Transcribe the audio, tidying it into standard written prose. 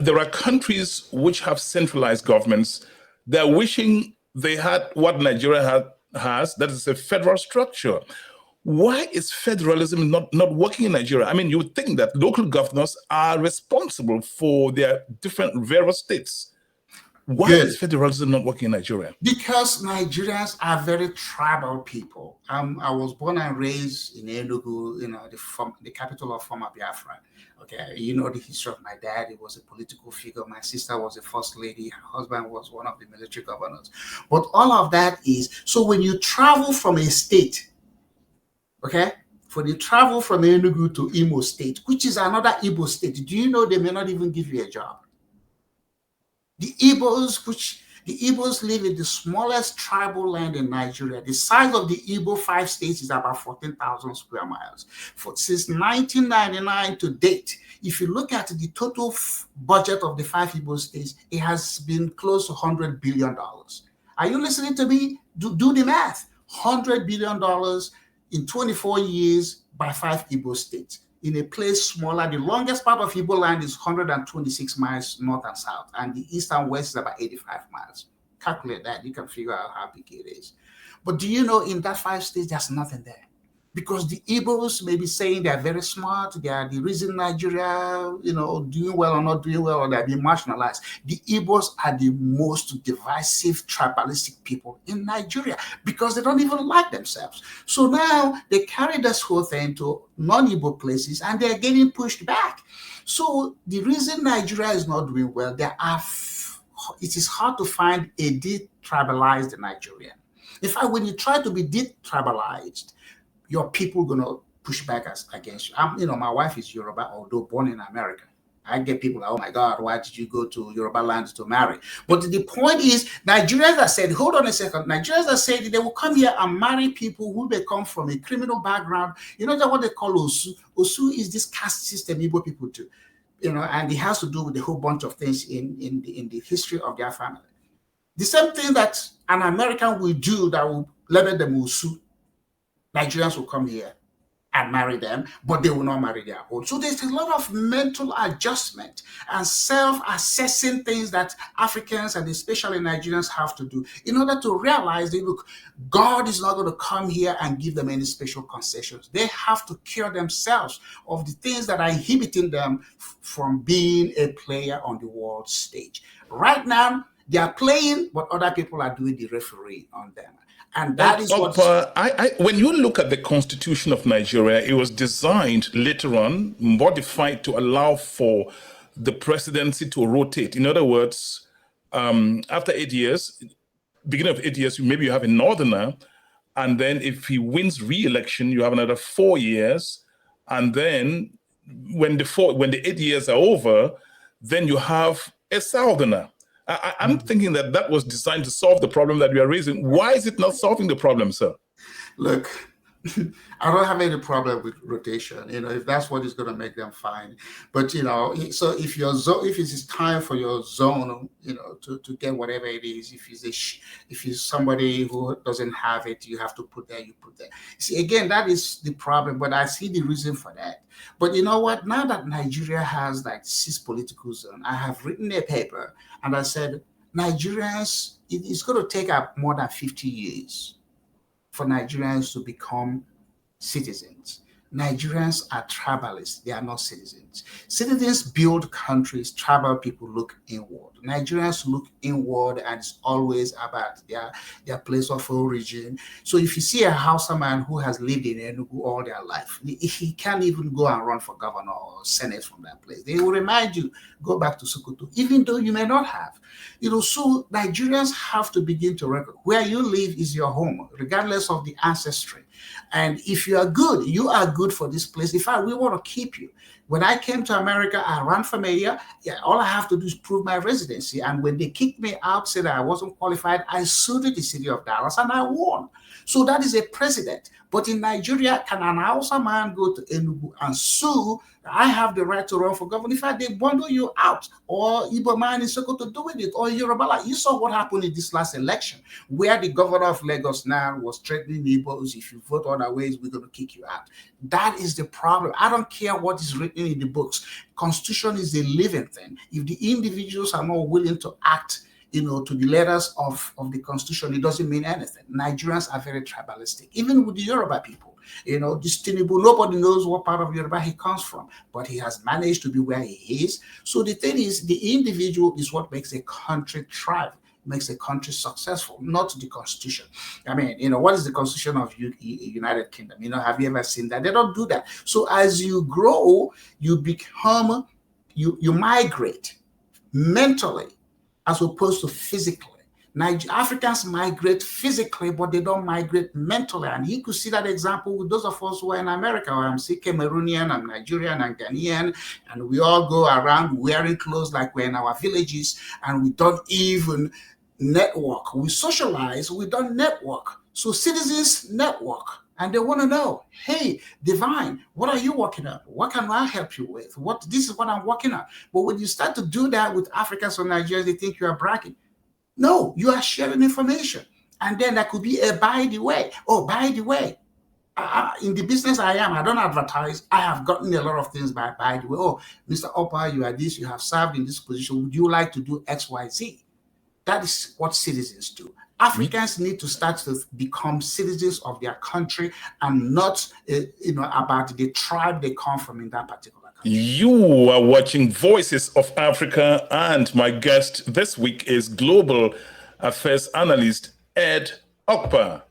there are countries which have centralized governments. They're wishing they had what Nigeria has, that is a federal structure. Why is federalism not working in Nigeria? I mean, you would think that local governors are responsible for their different various states. Why is federalism not working in Nigeria? Because Nigerians are very tribal people. I was born and raised in Enugu, the capital of former Biafra. Okay, you know the history of my dad. He was a political figure. My sister was a first lady. Her husband was one of the military governors. But all of that is, so when you travel from a state, okay, for the travel from Enugu to Imo State, which is another Igbo state, do you know they may not even give you a job? The Igbos live in the smallest tribal land in Nigeria. The size of the Igbo 5 states is about 14,000 square miles. Since 1999 to date, if you look at the total budget of the 5 Igbo states, it has been close to $100 billion. Are you listening to me? Do the math. $100 billion in 24 years by 5 Igbo states. In a place smaller, the longest part of Igbo land is 126 miles north and south, and the east and west is about 85 miles. Calculate that, you can figure out how big it is. But do you know in that 5 states, there's nothing there? Because the Igbos may be saying they're very smart, they are the reason Nigeria, doing well or not doing well, or they're being marginalized. The Igbos are the most divisive, tribalistic people in Nigeria because they don't even like themselves. So now they carry this whole thing to non-Igbo places and they're getting pushed back. So the reason Nigeria is not doing well, it is hard to find a de-tribalized Nigerian. In fact, when you try to be de-tribalized, your people gonna push back against you. My wife is Yoruba, although born in America. I get people like, oh my God, why did you go to Yoruba land to marry? But the point is, Nigerians are said, hold on a second, Nigerians are saying they will come here and marry people who may come from a criminal background. You know that what they call Osu? Osu is this caste system Igbo people do. And it has to do with a whole bunch of things in the history of their family. The same thing that an American will do that will label them Osu, Nigerians will come here and marry them, but they will not marry their own. So there's a lot of mental adjustment and self-assessing things that Africans and especially Nigerians have to do in order to realize that, look, God is not going to come here and give them any special concessions. They have to cure themselves of the things that are inhibiting them from being a player on the world stage. Right now, they are playing, but other people are doing the referee on them. And that is what... when you look at the Constitution of Nigeria, it was designed later on, modified to allow for the presidency to rotate. In other words, after 8 years, beginning of 8 years, maybe you have a northerner, and then if he wins re-election, you have another 4 years, and then when the 8 years are over, then you have a southerner. I'm thinking that was designed to solve the problem that we are raising. Why is it not solving the problem, sir? Look, I don't have any problem with rotation, if that's what is going to make them fine. But, so if it is time for your zone, to get whatever it is, if it's somebody who doesn't have it, you have to put there, you put there. See, again, that is the problem, but I see the reason for that. But you know what? Now that Nigeria has like 6 political zones, I have written a paper and I said, Nigerians, it's going to take up more than 50 years for Nigerians to become citizens. Nigerians are tribalists. They are not citizens. Citizens build countries. Tribal people look inward. Nigerians look inward, and it's always about their place of origin. So if you see a Hausa man who has lived in Enugu all their life, he can't even go and run for governor or senate from that place. They will remind you, go back to Sokoto, even though you may not have. So Nigerians have to begin to reckon where you live is your home, regardless of the ancestry. And if you are good, you are good for this place. In fact, we want to keep you. When I came to America, I ran for mayor. All I have to do is prove my residency. And when they kicked me out, said that I wasn't qualified, I sued the city of Dallas and I won. So that is a precedent. But in Nigeria, can an Hausa man go to Enugu and sue? I have the right to run for governor. In fact, they bundle you out. Or Igbo man is to doing it. Or Yoruba. You saw what happened in this last election, where the governor of Lagos now was threatening Igbos, if you vote other ways, we're going to kick you out. That is the problem. I don't care what is written written in the books. Constitution is a living thing. If the individuals are not willing to act, to the letters of the Constitution, it doesn't mean anything. Nigerians are very tribalistic, even with the Yoruba people. This Tinubu, nobody knows what part of Yoruba he comes from, but he has managed to be where he is. So the thing is, the individual is what makes a country thrive, makes a country successful, not the Constitution. I mean, what is the Constitution of United Kingdom? Have you ever seen that? They don't do that. So as you grow, you become, you migrate mentally as opposed to physically. Africans migrate physically, but they don't migrate mentally. And you could see that example with those of us who are in America. I'm Cameroonian, I'm Nigerian, I'm Ghanaian, and we all go around wearing clothes like we're in our villages, and we don't even network. We socialize, we don't network. So citizens network, and they want to know, hey, Divine, what are you working on? What can I help you with? This is what I'm working on. But when you start to do that with Africans or Nigerians, they think you are bragging. No, you are sharing information. And then that could be a by the way. Oh, by the way, in the business I am, I don't advertise. I have gotten a lot of things by the way. Oh, Mr. Opa, you are this, you have served in this position. Would you like to do X, Y, Z? That is what citizens do. Africans need to start to become citizens of their country and not, about the tribe they come from in that particular country. You are watching Voices of Africa, and my guest this week is Global Affairs Analyst Ed Okpa.